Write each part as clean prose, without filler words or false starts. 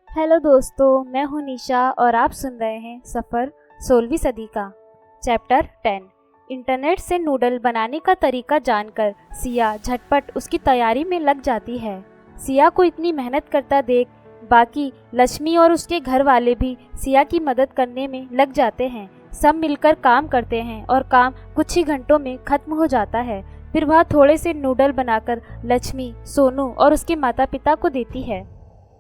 Hello दोस्तों, मैं हूं निशा और आप सुन रहे हैं सफ़र 16वीं सदी का। चैप्टर 10। इंटरनेट से नूडल बनाने का तरीका जानकर सिया झटपट उसकी तैयारी में लग जाती है। सिया को इतनी मेहनत करता देख बाकी लक्ष्मी और उसके घर वाले भी सिया की मदद करने में लग जाते हैं। सब मिलकर काम करते हैं और काम कुछ ही घंटों में खत्म हो जाता है। फिर वह थोड़े से नूडल बनाकर लक्ष्मी, सोनू और उसके माता पिता को देती है।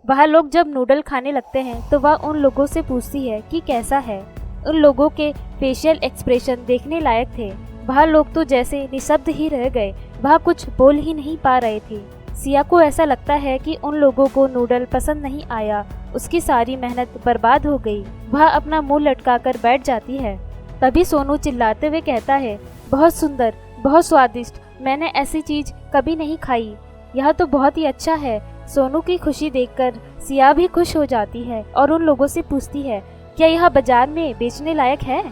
वह लोग जब नूडल खाने लगते हैं तो वह उन लोगों से पूछती है कि कैसा है। उन लोगों के फेशियल एक्सप्रेशन देखने लायक थे। वह लोग तो जैसे निशब्द ही रह गए, वह कुछ बोल ही नहीं पा रहे थे। सिया को ऐसा लगता है कि उन लोगों को नूडल पसंद नहीं आया, उसकी सारी मेहनत बर्बाद हो गई। वह अपना मुंह लटकाकर बैठ जाती है। तभी सोनू चिल्लाते हुए कहता है, बहुत सुंदर, बहुत स्वादिष्ट, मैंने ऐसी चीज कभी नहीं खाई, यह तो बहुत ही अच्छा है। सोनू की खुशी देखकर सिया भी खुश हो जाती है और उन लोगों से पूछती है, क्या यह बाजार में बेचने लायक है?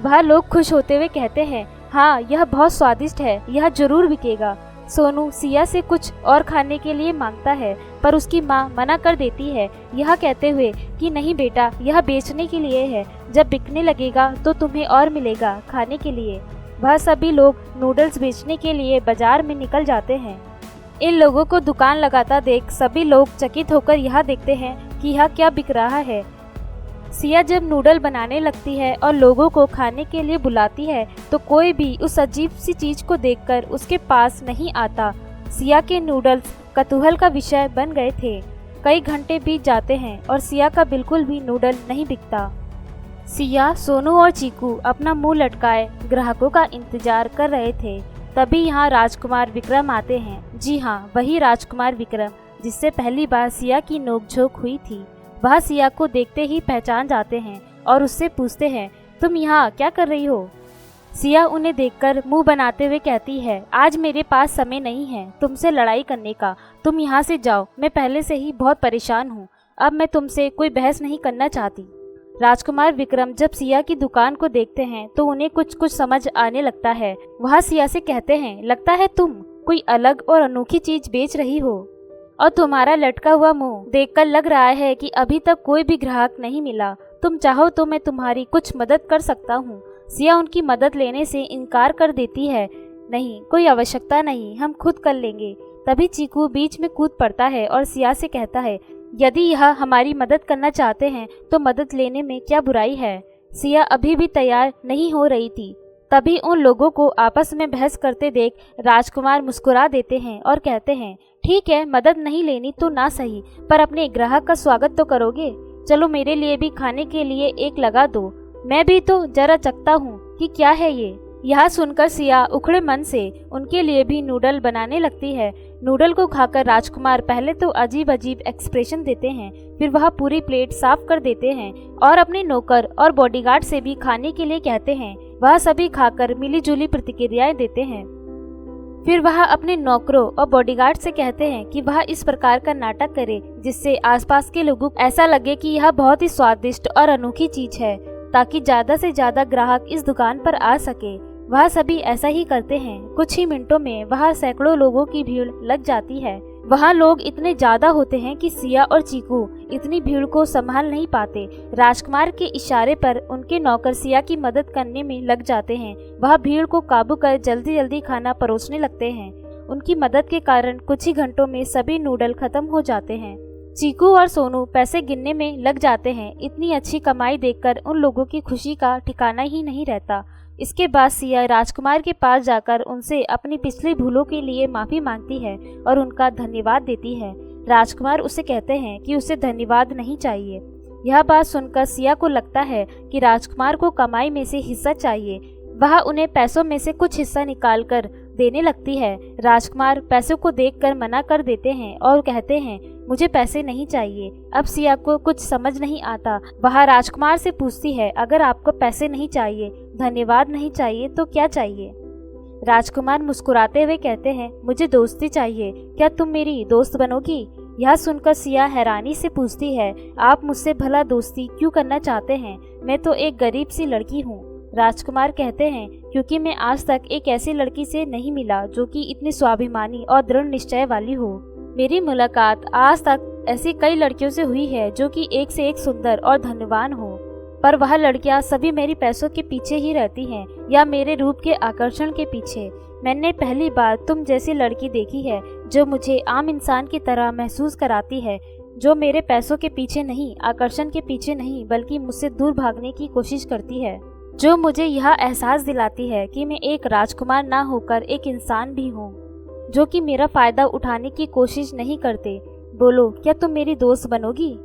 वह लोग खुश होते हुए कहते हैं, हाँ, यह बहुत स्वादिष्ट है, यह जरूर बिकेगा। सोनू सिया से कुछ और खाने के लिए मांगता है, पर उसकी माँ मना कर देती है, यह कहते हुए कि नहीं बेटा, यह बेचने के लिए है, जब बिकने लगेगा तो तुम्हें और मिलेगा खाने के लिए। वह सभी लोग नूडल्स बेचने के लिए बाजार में निकल जाते हैं। इन लोगों को दुकान लगाता देख सभी लोग चकित होकर यह देखते हैं कि यह क्या बिक रहा है। सिया जब नूडल बनाने लगती है और लोगों को खाने के लिए बुलाती है तो कोई भी उस अजीब सी चीज को देखकर उसके पास नहीं आता। सिया के नूडल्स कतूहल का विषय बन गए थे। कई घंटे बीत जाते हैं और सिया का बिल्कुल भी नूडल नहीं बिकता। सिया, सोनू और चीकू अपना मुंह लटकाए ग्राहकों का इंतजार कर रहे थे। तभी यहाँ राजकुमार विक्रम आते हैं। जी हाँ, वही राजकुमार विक्रम जिससे पहली बार सिया की नोकझोंक हुई थी। वह सिया को देखते ही पहचान जाते हैं और उससे पूछते हैं, तुम यहाँ क्या कर रही हो? सिया उन्हें देखकर मुंह बनाते हुए कहती है, आज मेरे पास समय नहीं है तुमसे लड़ाई करने का, तुम यहाँ से जाओ, मैं पहले से ही बहुत परेशान हूँ, अब मैं तुमसे कोई बहस नहीं करना चाहती। राजकुमार विक्रम जब सिया की दुकान को देखते हैं तो उन्हें कुछ कुछ समझ आने लगता है। वह सिया से कहते हैं, लगता है तुम कोई अलग और अनोखी चीज बेच रही हो, और तुम्हारा लटका हुआ मुंह देखकर लग रहा है कि अभी तक कोई भी ग्राहक नहीं मिला। तुम चाहो तो मैं तुम्हारी कुछ मदद कर सकता हूँ। सिया उनकी मदद लेने से इनकार कर देती है, नहीं, कोई आवश्यकता नहीं, हम खुद कर लेंगे। तभी चीकू बीच में कूद पड़ता है और सिया से कहता है, यदि यह हमारी मदद करना चाहते हैं तो मदद लेने में क्या बुराई है। सिया अभी भी तैयार नहीं हो रही थी। तभी उन लोगों को आपस में बहस करते देख राजकुमार मुस्कुरा देते हैं और कहते हैं, ठीक है, मदद नहीं लेनी तो ना सही, पर अपने ग्राहक का स्वागत तो करोगे। चलो मेरे लिए भी खाने के लिए एक लगा दो, मैं भी तो जरा चखता हूँ कि क्या है ये। यह सुनकर सिया उखड़े मन से उनके लिए भी नूडल बनाने लगती है। नूडल को खाकर राजकुमार पहले तो अजीब अजीब एक्सप्रेशन देते हैं, फिर वह पूरी प्लेट साफ कर देते हैं और अपने नौकर और बॉडीगार्ड से भी खाने के लिए कहते हैं। वह सभी खाकर मिलीजुली प्रतिक्रियाएं देते हैं। फिर वह अपने नौकरों और बॉडीगार्ड से कहते हैं कि वह इस प्रकार का नाटक करे जिससे आसपास के लोगों को ऐसा लगे कि यह बहुत ही स्वादिष्ट और अनोखी चीज है, ताकि ज्यादा से ज्यादा ग्राहक इस दुकान पर आ सके। वह सभी ऐसा ही करते हैं। कुछ ही मिनटों में वहाँ सैकड़ों लोगों की भीड़ लग जाती है। वहाँ लोग इतने ज्यादा होते हैं कि सिया और चीकू इतनी भीड़ को संभाल नहीं पाते। राजकुमार के इशारे पर उनके नौकर सिया की मदद करने में लग जाते हैं। वह भीड़ को काबू कर जल्दी जल्दी खाना परोसने लगते हैं। उनकी मदद के कारण कुछ ही घंटों में सभी नूडल खत्म हो जाते हैं। चीकू और सोनू पैसे गिनने में लग जाते हैं। इतनी अच्छी कमाई देखकर उन लोगों की खुशी का ठिकाना ही नहीं रहता। इसके बाद सिया राजकुमार के पास जाकर उनसे अपनी पिछली भूलों के लिए माफ़ी मांगती है और उनका धन्यवाद देती है। राजकुमार उसे कहते हैं कि उसे धन्यवाद नहीं चाहिए। यह बात सुनकर सिया को लगता है कि राजकुमार को कमाई में से हिस्सा चाहिए। वह उन्हें पैसों में से कुछ हिस्सा निकालकर देने लगती है। राजकुमार पैसों को देखकर मना कर देते हैं और कहते हैं, मुझे पैसे नहीं चाहिए। अब सिया को कुछ समझ नहीं आता। वह राजकुमार से पूछती है, अगर आपको पैसे नहीं चाहिए, धन्यवाद नहीं चाहिए, तो क्या चाहिए? राजकुमार मुस्कुराते हुए कहते हैं, मुझे दोस्ती चाहिए, क्या तुम मेरी दोस्त बनोगी? यह सुनकर सिया हैरानी से पूछती है, आप मुझसे भला दोस्ती क्यों करना चाहते हैं? मैं तो एक गरीब सी लड़की हूँ। राजकुमार कहते हैं, क्योंकि मैं आज तक एक ऐसी लड़की से नहीं मिला जो कि इतनी स्वाभिमानी और दृढ़ निश्चय वाली हो। मेरी मुलाकात आज तक ऐसी कई लड़कियों से हुई है जो कि एक से एक सुंदर और धनवान हो, पर वह लड़कियां सभी मेरी पैसों के पीछे ही रहती हैं या मेरे रूप के आकर्षण के पीछे। मैंने पहली बार तुम जैसी लड़की देखी है जो मुझे आम इंसान की तरह महसूस कराती है, जो मेरे पैसों के पीछे नहीं, आकर्षण के पीछे नहीं, बल्कि मुझसे दूर भागने की कोशिश करती है, जो मुझे यह एहसास दिलाती है कि मैं एक राजकुमार ना होकर एक इंसान भी हूँ, जो कि मेरा फायदा उठाने की कोशिश नहीं करते। बोलो, क्या तुम मेरी दोस्त बनोगी?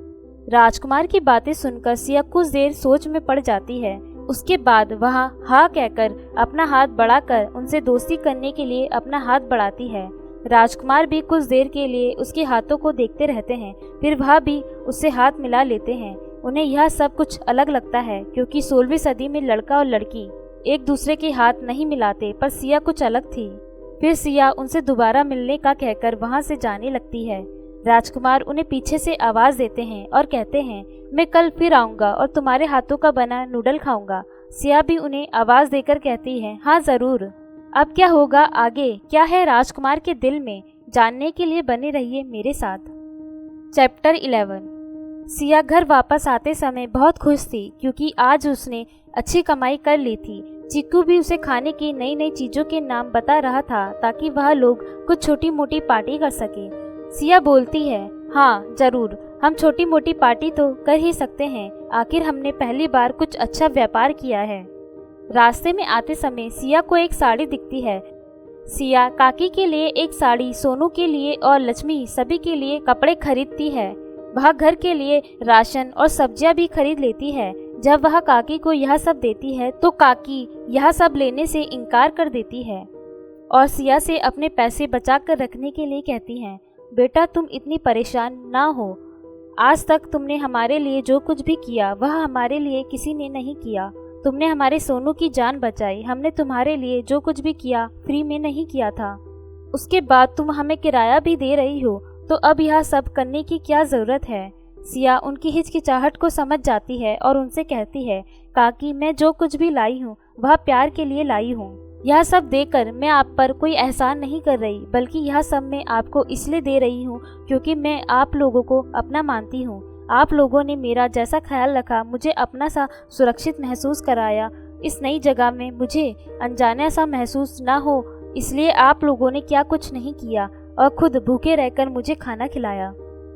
राजकुमार की बातें सुनकर सिया कुछ देर सोच में पड़ जाती है। उसके बाद वह हाँ कहकर अपना हाथ बढ़ाकर उनसे दोस्ती करने के लिए अपना हाथ बढ़ाती है। राजकुमार भी कुछ देर के लिए उसके हाथों को देखते रहते हैं, फिर वह भी उससे हाथ मिला लेते हैं। उन्हें यह सब कुछ अलग लगता है क्योंकि 16वीं सदी में लड़का और लड़की एक दूसरे के हाथ नहीं मिलाते, पर सिया कुछ अलग थी। फिर सिया उनसे दोबारा मिलने का कहकर वहां से जाने लगती है। राजकुमार उन्हें पीछे से आवाज देते हैं और कहते हैं, मैं कल फिर आऊंगा और तुम्हारे हाथों का बना नूडल खाऊंगा। सिया भी उन्हें आवाज देकर कहती है, हाँ जरूर। अब क्या होगा आगे, क्या है राजकुमार के दिल में, जानने के लिए बने रहिए मेरे साथ। चैप्टर 11। सिया घर वापस आते समय बहुत खुश थी क्योंकि आज उसने अच्छी कमाई कर ली थी। चिक्कू भी उसे खाने की नई नई चीजों के नाम बता रहा था ताकि वह लोग कुछ छोटी मोटी पार्टी कर सके। सिया बोलती है, हाँ जरूर, हम छोटी मोटी पार्टी तो कर ही सकते हैं, आखिर हमने पहली बार कुछ अच्छा व्यापार किया है। रास्ते में आते समय सिया को एक साड़ी दिखती है। सिया काकी के लिए एक साड़ी, सोनू के लिए और लक्ष्मी सभी के लिए कपड़े खरीदती है। वह घर के लिए राशन और सब्जियां भी खरीद लेती है। जब वह काकी को यह सब देती है तो काकी यह सब लेने से इनकार कर देती है और सिया से अपने पैसे बचा कर रखने के लिए कहती हैं, बेटा तुम इतनी परेशान ना हो, आज तक तुमने हमारे लिए जो कुछ भी किया वह हमारे लिए किसी ने नहीं किया। तुमने हमारे सोनू की जान बचाई, हमने तुम्हारे लिए जो कुछ भी किया फ्री में नहीं किया था। उसके बाद तुम हमें किराया भी दे रही हो, तो अब यह सब करने की क्या ज़रूरत है। सिया उनकी हिचकिचाहट को समझ जाती है और उनसे कहती है, काकी मैं जो कुछ भी लाई हूँ वह प्यार के लिए लाई हूँ। यह सब देकर मैं आप पर कोई एहसान नहीं कर रही, बल्कि यह सब मैं आपको इसलिए दे रही हूँ क्योंकि मैं आप लोगों को अपना मानती हूँ। आप लोगों ने मेरा जैसा ख्याल रखा, मुझे अपना सा सुरक्षित महसूस कराया, इस नई जगह में मुझे अनजाना सा महसूस ना हो, इसलिए आप लोगों ने क्या कुछ नहीं किया और खुद भूखे रहकर मुझे खाना खिलाया।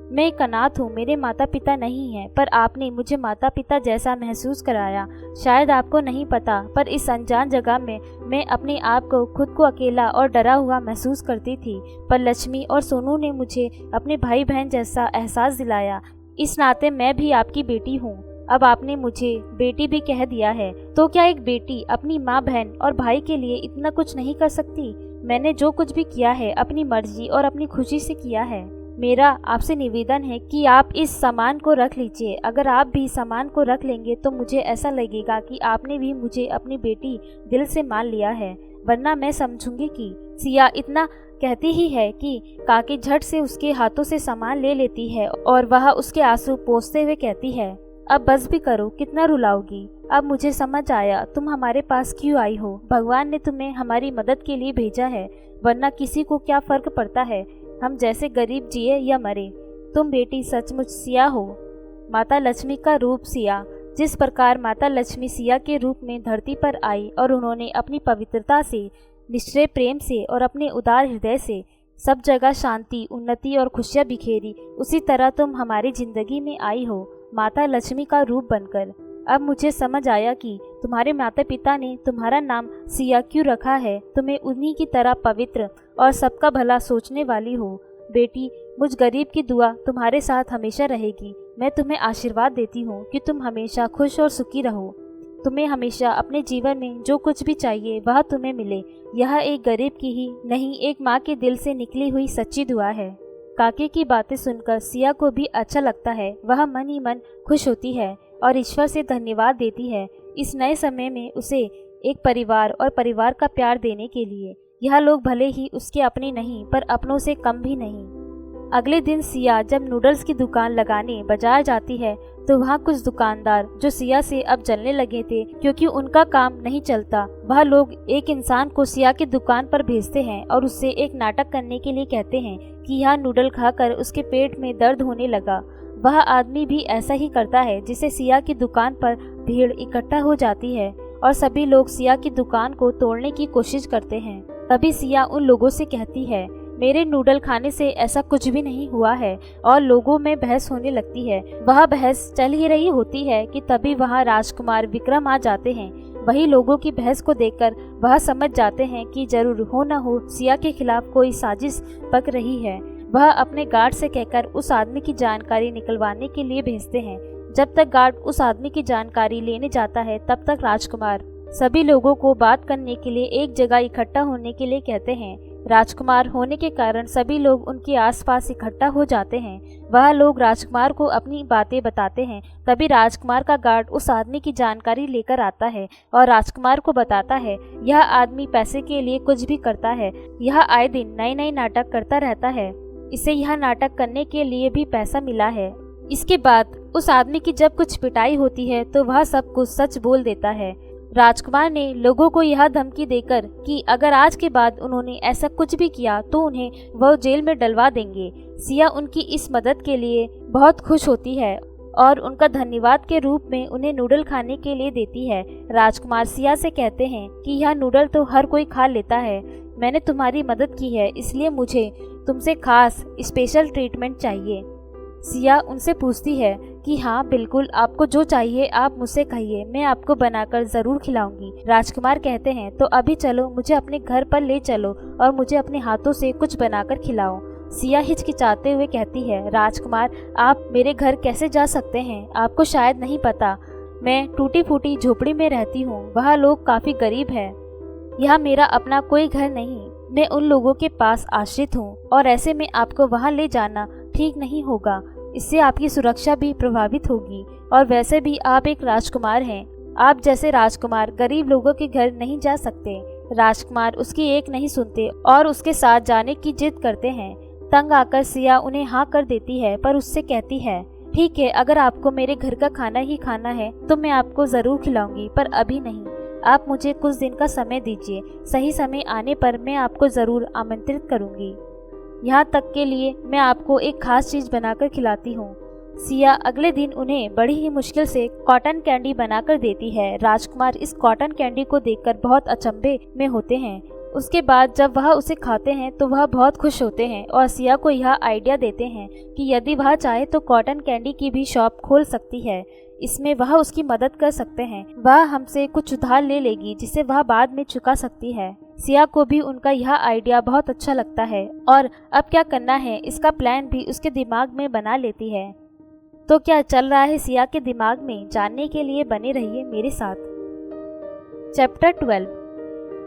मैं एक अनाथ हूँ, मेरे माता पिता नहीं हैं, पर आपने मुझे माता पिता जैसा महसूस कराया। शायद आपको नहीं पता, पर इस अनजान जगह में मैं अपने आप को खुद को अकेला और डरा हुआ महसूस करती थी, पर लक्ष्मी और सोनू ने मुझे अपने भाई बहन जैसा एहसास दिलाया। इस नाते मैं भी आपकी बेटी हूँ। अब आपने मुझे बेटी भी कह दिया है, तो क्या एक बेटी अपनी माँ, बहन और भाई के लिए इतना कुछ नहीं कर सकती? मैंने जो कुछ भी किया है अपनी मर्जी और अपनी खुशी से किया है। मेरा आपसे निवेदन है कि आप इस सामान को रख लीजिए। अगर आप भी सामान को रख लेंगे तो मुझे ऐसा लगेगा कि आपने भी मुझे अपनी बेटी दिल से मान लिया है, वरना मैं समझूंगी कि सिया इतना कहती ही है कि काकी झट से उसके हाथों से सामान ले लेती है और वह उसके आंसू पोंछते हुए कहती है, अब बस भी करो, कितना रुलाओगी। अब मुझे समझ आया तुम हमारे पास क्यों आई हो। भगवान ने तुम्हें हमारी मदद के लिए भेजा है, वरना किसी को क्या फर्क पड़ता है हम जैसे गरीब जिए या मरे। तुम बेटी सचमुच सिया हो, माता लक्ष्मी का रूप सिया। जिस प्रकार माता लक्ष्मी सिया के रूप में धरती पर आई और उन्होंने अपनी पवित्रता से, निश्चय प्रेम से और अपने उदार हृदय से सब जगह शांति, उन्नति और खुशियाँ बिखेरी, उसी तरह तुम हमारी जिंदगी में आई हो माता लक्ष्मी का रूप बनकर। अब मुझे समझ आया कि तुम्हारे माता पिता ने तुम्हारा नाम सिया क्यों रखा है। तुम्हें उन्हीं की तरह पवित्र और सबका भला सोचने वाली हो। बेटी, मुझ गरीब की दुआ तुम्हारे साथ हमेशा रहेगी। मैं तुम्हें आशीर्वाद देती हूँ कि तुम हमेशा खुश और सुखी रहो। तुम्हें हमेशा अपने जीवन में जो कुछ भी चाहिए वह तुम्हें मिले। यह एक गरीब की ही नहीं, एक माँ के दिल से निकली हुई सच्ची दुआ है। काके की बातें सुनकर सिया को भी अच्छा लगता है। वह मन ही मन खुश होती है और ईश्वर से धन्यवाद देती है इस नए समय में उसे एक परिवार और परिवार का प्यार देने के लिए। यह लोग भले ही उसके अपने नहीं, पर अपनों से कम भी नहीं। अगले दिन सिया जब नूडल्स की दुकान लगाने बाजार जाती है तो वहाँ कुछ दुकानदार जो सिया से अब जलने लगे थे क्योंकि उनका काम नहीं चलता, वह लोग एक इंसान को सिया की दुकान पर भेजते हैं और उससे एक नाटक करने के लिए कहते हैं कि यह नूडल खाकर उसके पेट में दर्द होने लगा। वह आदमी भी ऐसा ही करता है, जिससे सिया की दुकान पर भीड़ इकट्ठा हो जाती है और सभी लोग सिया की दुकान को तोड़ने की कोशिश करते हैं। तभी सिया उन लोगों से कहती है, मेरे नूडल खाने से ऐसा कुछ भी नहीं हुआ है, और लोगों में बहस होने लगती है। वह बहस चल ही रही होती है कि तभी वहाँ राजकुमार विक्रम आ जाते हैं। वही लोगों की बहस को देखकर वह समझ जाते हैं कि जरूर हो न हो सिया के खिलाफ कोई साजिश पक रही है। वह अपने गार्ड से कहकर उस आदमी की जानकारी निकलवाने के लिए भेजते हैं। जब तक गार्ड उस आदमी की जानकारी लेने जाता है, तब तक राजकुमार सभी लोगों को बात करने के लिए एक जगह इकट्ठा होने के लिए कहते हैं। राजकुमार होने के कारण सभी लोग उनके आसपास इकट्ठा हो जाते हैं। वह लोग राजकुमार को अपनी बातें बताते हैं। तभी राजकुमार का गार्ड उस आदमी की जानकारी लेकर आता है और राजकुमार को बताता है, यह आदमी पैसे के लिए कुछ भी करता है। यह आए दिन नए नए नाटक करता रहता है। इसे यह नाटक करने के लिए भी पैसा मिला है। इसके बाद उस आदमी की जब कुछ पिटाई होती है तो वह सब कुछ सच बोल देता है। राजकुमार ने लोगों को यह धमकी देकर कि अगर आज के बाद उन्होंने ऐसा कुछ भी किया तो उन्हें वह जेल में डलवा देंगे। सिया उनकी इस मदद के लिए बहुत खुश होती है और उनका धन्यवाद के रूप में उन्हें नूडल खाने के लिए देती है। राजकुमार सिया से कहते हैं कि यह नूडल तो हर कोई खा लेता है, मैंने तुम्हारी मदद की है, इसलिए मुझे तुमसे खास स्पेशल ट्रीटमेंट चाहिए। सिया उनसे पूछती है कि हाँ बिल्कुल, आपको जो चाहिए आप मुझसे कहिए, मैं आपको बनाकर ज़रूर खिलाऊंगी। राजकुमार कहते हैं तो अभी चलो, मुझे अपने घर पर ले चलो और मुझे अपने हाथों से कुछ बनाकर खिलाओ। सिया हिचकिचाते हुए कहती है, राजकुमार आप मेरे घर कैसे जा सकते हैं? आपको शायद नहीं पता, मैं टूटी फूटी झोपड़ी में रहती हूँ। वह लोग काफ़ी गरीब है। यह मेरा अपना कोई घर नहीं, मैं उन लोगों के पास आश्रित हूँ और ऐसे में आपको वहाँ ले जाना ठीक नहीं होगा। इससे आपकी सुरक्षा भी प्रभावित होगी और वैसे भी आप एक राजकुमार हैं। आप जैसे राजकुमार गरीब लोगों के घर नहीं जा सकते। राजकुमार उसकी एक नहीं सुनते और उसके साथ जाने की जिद करते हैं। तंग आकर सिया उन्हें हाँ कर देती है, पर उससे कहती है, ठीक है, अगर आपको मेरे घर का खाना ही खाना है तो मैं आपको ज़रूर खिलाऊंगी, पर अभी नहीं। आप मुझे कुछ दिन का समय दीजिए, सही समय आने पर मैं आपको ज़रूर आमंत्रित करूंगी। यहाँ तक के लिए मैं आपको एक खास चीज़ बनाकर खिलाती हूँ। सिया अगले दिन उन्हें बड़ी ही मुश्किल से कॉटन कैंडी बनाकर देती है। राजकुमार इस कॉटन कैंडी को देखकर बहुत अचंभे में होते हैं। उसके बाद जब वह उसे खाते हैं तो वह बहुत खुश होते हैं और सिया को यह आइडिया देते हैं कि यदि वह चाहे तो कॉटन कैंडी की भी शॉप खोल सकती है। इसमें वह उसकी मदद कर सकते हैं। वह हमसे कुछ उधार ले लेगी जिसे वह बाद में चुका सकती है। सिया को भी उनका यह आइडिया बहुत अच्छा लगता है और अब क्या करना है इसका प्लान भी उसके दिमाग में बना लेती है। तो क्या चल रहा है सिया के दिमाग में, जानने के लिए बने रहिए मेरे साथ। चैप्टर 12।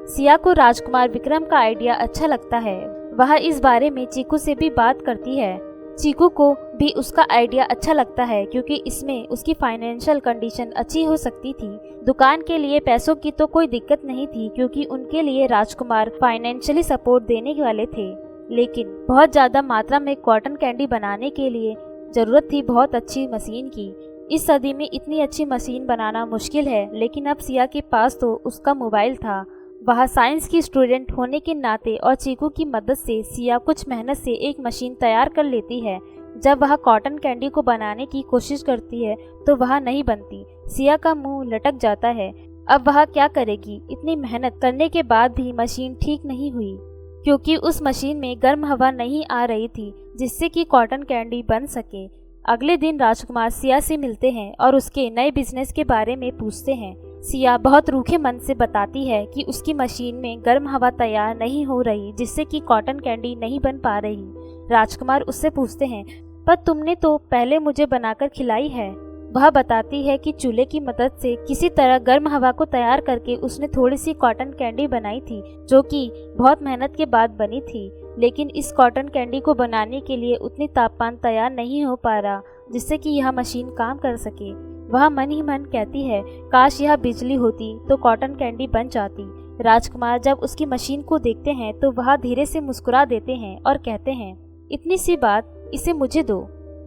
सिया को राजकुमार विक्रम का आइडिया अच्छा लगता है। वह इस बारे में चीकू से भी बात करती है। चीकू को भी उसका आइडिया अच्छा लगता है क्योंकि इसमें उसकी फाइनेंशियल कंडीशन अच्छी हो सकती थी। दुकान के लिए पैसों की तो कोई दिक्कत नहीं थी क्योंकि उनके लिए राजकुमार फाइनेंशियली सपोर्ट देने वाले थे, लेकिन बहुत ज़्यादा मात्रा में कॉटन कैंडी बनाने के लिए ज़रूरत थी बहुत अच्छी मशीन की। इस सदी में इतनी अच्छी मशीन बनाना मुश्किल है, लेकिन अब सिया के पास तो उसका मोबाइल था। वह साइंस की स्टूडेंट होने के नाते और चीकू की मदद से सिया कुछ मेहनत से एक मशीन तैयार कर लेती है। जब वह कॉटन कैंडी को बनाने की कोशिश करती है तो वह नहीं बनती। सिया का मुंह लटक जाता है। अब वह क्या करेगी? इतनी मेहनत करने के बाद भी मशीन ठीक नहीं हुई क्योंकि उस मशीन में गर्म हवा नहीं आ रही थी जिससे कि कॉटन कैंडी बन सके। अगले दिन राजकुमार सिया से मिलते हैं और उसके नए बिजनेस के बारे में पूछते हैं। सिया बहुत रूखे मन से बताती है कि उसकी मशीन में गर्म हवा तैयार नहीं हो रही जिससे कि कॉटन कैंडी नहीं बन पा रही। राजकुमार उससे पूछते हैं, पर तुमने तो पहले मुझे बनाकर खिलाई है। वह बताती है कि चूल्हे की मदद से किसी तरह गर्म हवा को तैयार करके उसने थोड़ी सी कॉटन कैंडी बनाई थी जो कि बहुत मेहनत के बाद बनी थी, लेकिन इस कॉटन कैंडी को बनाने के लिए उतनी तापमान तैयार नहीं हो पा रहा जिससे कि यह मशीन काम कर सके। वह मन ही मन कहती है, काश यह बिजली होती तो कॉटन कैंडी बन जाती। राजकुमार जब उसकी मशीन को देखते हैं तो वह धीरे से मुस्कुरा देते हैं और कहते हैं, इतनी सी बात, इसे मुझे दो,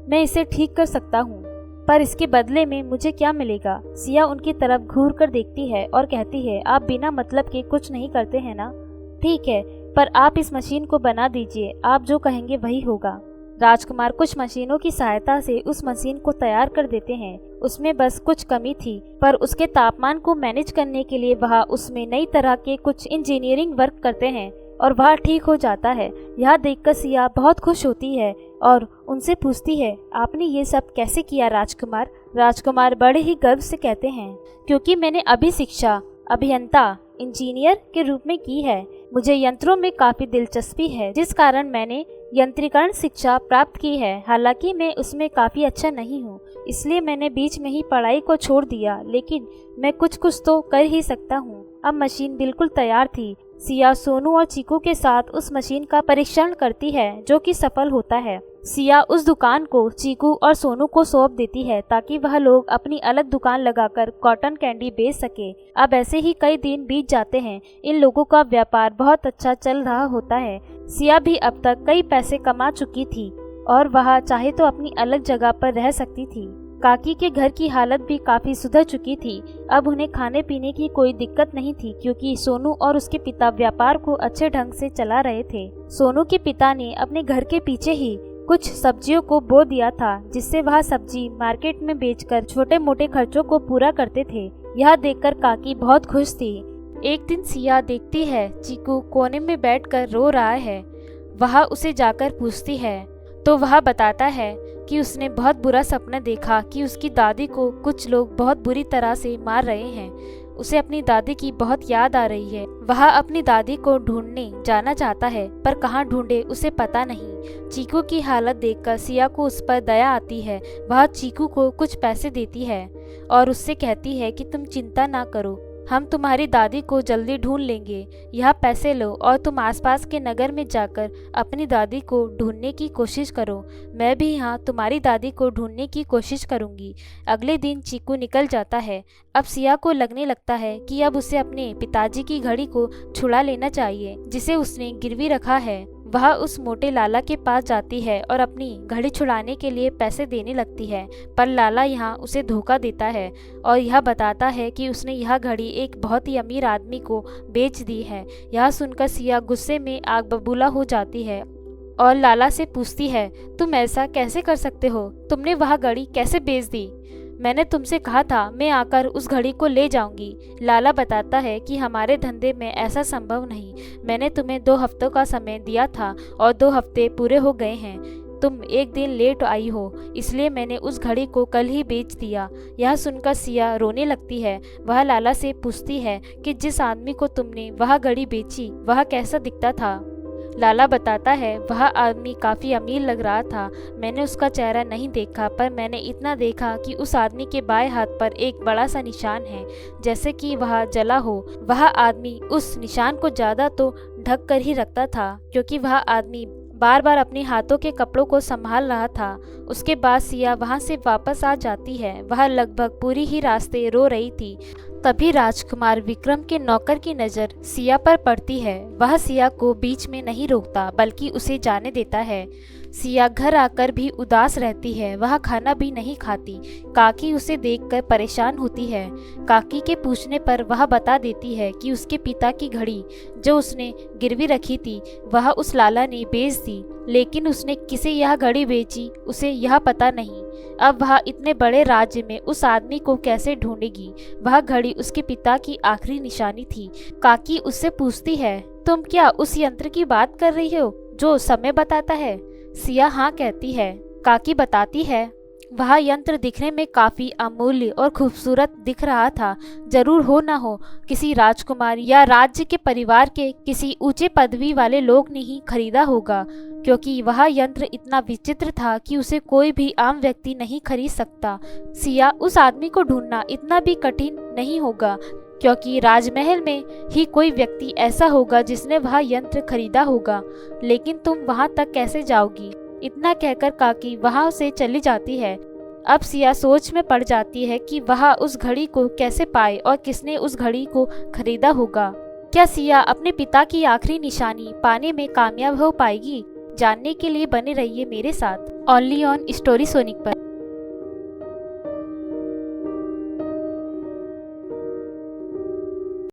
मैं इसे ठीक कर सकता हूँ, पर इसके बदले में मुझे क्या मिलेगा? सिया उनकी तरफ घूर कर देखती है और कहती है, आप बिना मतलब के कुछ नहीं करते हैं ना? ठीक है, पर आप इस मशीन को बना दीजिए, आप जो कहेंगे वही होगा। राजकुमार कुछ मशीनों की सहायता से उस मशीन को तैयार कर देते हैं। उसमें बस कुछ कमी थी, पर उसके तापमान को मैनेज करने के लिए वह उसमें नई तरह के कुछ इंजीनियरिंग वर्क करते हैं और वह ठीक हो जाता है। यह देखकर सिया बहुत खुश होती है और उनसे पूछती है, आपने ये सब कैसे किया राजकुमार? राजकुमार बड़े ही गर्व से कहते हैं, क्योंकि मैंने अभी शिक्षा अभियंता इंजीनियर के रूप में की है। मुझे यंत्रों में काफ़ी दिलचस्पी है, जिस कारण मैंने यंत्रीकरण शिक्षा प्राप्त की है। हालांकि मैं उसमें काफ़ी अच्छा नहीं हूँ, इसलिए मैंने बीच में ही पढ़ाई को छोड़ दिया, लेकिन मैं कुछ तो कर ही सकता हूँ। अब मशीन बिल्कुल तैयार थी। सिया सोनू और चीकू के साथ उस मशीन का परीक्षण करती है, जो कि सफल होता है। सिया उस दुकान को चीकू और सोनू को सौंप देती है ताकि वह लोग अपनी अलग दुकान लगाकर कॉटन कैंडी बेच सके। अब ऐसे ही कई दिन बीत जाते हैं। इन लोगों का व्यापार बहुत अच्छा चल रहा होता है। सिया भी अब तक कई पैसे कमा चुकी थी और वह चाहे तो अपनी अलग जगह पर रह सकती थी। काकी के घर की हालत भी काफी सुधर चुकी थी। अब उन्हें खाने पीने की कोई दिक्कत नहीं थी, क्योंकि सोनू और उसके पिता व्यापार को अच्छे ढंग से चला रहे थे। सोनू के पिता ने अपने घर के पीछे ही कुछ सब्जियों को बो दिया था, जिससे वह सब्जी मार्केट में बेचकर छोटे मोटे खर्चों को पूरा करते थे। यह देखकर काकी बहुत खुश थी। एक दिन सिया देखती है चीकू कोने में बैठकर रो रहा है। वह उसे जाकर पूछती है तो वह बताता है कि उसने बहुत बुरा सपना देखा कि उसकी दादी को कुछ लोग बहुत बुरी तरह से मार रहे हैं। उसे अपनी दादी की बहुत याद आ रही है। वह अपनी दादी को ढूंढने जाना चाहता है, पर कहाँ ढूंढे उसे पता नहीं। चीकू की हालत देखकर सिया को उस पर दया आती है। वह चीकू को कुछ पैसे देती है और उससे कहती है कि तुम चिंता ना करो, हम तुम्हारी दादी को जल्दी ढूंढ लेंगे। यह पैसे लो और तुम आसपास के नगर में जाकर अपनी दादी को ढूंढने की कोशिश करो। मैं भी यहाँ तुम्हारी दादी को ढूंढने की कोशिश करूँगी। अगले दिन चीकू निकल जाता है। अब सिया को लगने लगता है कि अब उसे अपने पिताजी की घड़ी को छुड़ा लेना चाहिए, जिसे उसने गिरवी रखा है। वह उस मोटे लाला के पास जाती है और अपनी घड़ी छुड़ाने के लिए पैसे देने लगती है, पर लाला यहाँ उसे धोखा देता है और यह बताता है कि उसने यह घड़ी एक बहुत ही अमीर आदमी को बेच दी है। यह सुनकर सिया गुस्से में आग बबूला हो जाती है और लाला से पूछती है, तुम ऐसा कैसे कर सकते हो? तुमने वह घड़ी कैसे बेच दी? मैंने तुमसे कहा था मैं आकर उस घड़ी को ले जाऊंगी। लाला बताता है कि हमारे धंधे में ऐसा संभव नहीं। मैंने तुम्हें 2 हफ्तों का समय दिया था और 2 हफ्ते पूरे हो गए हैं। तुम एक दिन लेट आई हो, इसलिए मैंने उस घड़ी को कल ही बेच दिया। यह सुनकर सिया रोने लगती है। वह लाला से पूछती है कि जिस आदमी को तुमने वह घड़ी बेची वह कैसा दिखता था? लाला बताता है वह आदमी काफ़ी अमीर लग रहा था। मैंने उसका चेहरा नहीं देखा, पर मैंने इतना देखा कि उस आदमी के बाएं हाथ पर एक बड़ा सा निशान है, जैसे कि वह जला हो। वह आदमी उस निशान को ज़्यादा तो ढक कर ही रखता था, क्योंकि वह आदमी बार बार अपने हाथों के कपड़ों को संभाल रहा था। उसके बाद सिया वहाँ से वापस आ जाती है। वह लगभग पूरी ही रास्ते रो रही थी। तभी राजकुमार विक्रम के नौकर की नज़र सिया पर पड़ती है। वह सिया को बीच में नहीं रोकता, बल्कि उसे जाने देता है। सिया घर आकर भी उदास रहती है। वह खाना भी नहीं खाती। काकी उसे देखकर परेशान होती है। काकी के पूछने पर वह बता देती है कि उसके पिता की घड़ी जो उसने गिरवी रखी थी वह उस लाला ने बेच दी, लेकिन उसने किसे यह घड़ी बेची उसे यह पता नहीं। अब वह इतने बड़े राज्य में उस आदमी को कैसे ढूंढेगी? वह घड़ी उसके पिता की आखिरी निशानी थी। काकी उससे पूछती है, तुम क्या उस यंत्र की बात कर रही हो जो समय बताता है? सिया हाँ कहती है। काकी बताती है, वह यंत्र दिखने में काफ़ी अमूल्य और खूबसूरत दिख रहा था। जरूर हो ना हो किसी राजकुमार या राज्य के परिवार के किसी ऊंचे पदवी वाले लोग ने ही खरीदा होगा, क्योंकि वह यंत्र इतना विचित्र था कि उसे कोई भी आम व्यक्ति नहीं खरीद सकता। सिया, उस आदमी को ढूंढना इतना भी कठिन नहीं होगा, क्योंकि राजमहल में ही कोई व्यक्ति ऐसा होगा जिसने वह यंत्र खरीदा होगा। लेकिन तुम वहां तक कैसे जाओगी? इतना कहकर काकी वहां से चली जाती है। अब सिया सोच में पड़ जाती है कि वह उस घड़ी को कैसे पाए और किसने उस घड़ी को खरीदा होगा। क्या सिया अपने पिता की आखिरी निशानी पाने में कामयाब हो पाएगी? जानने के लिए बने रहिए मेरे साथ ओनली ऑन स्टोरी सोनिक पर।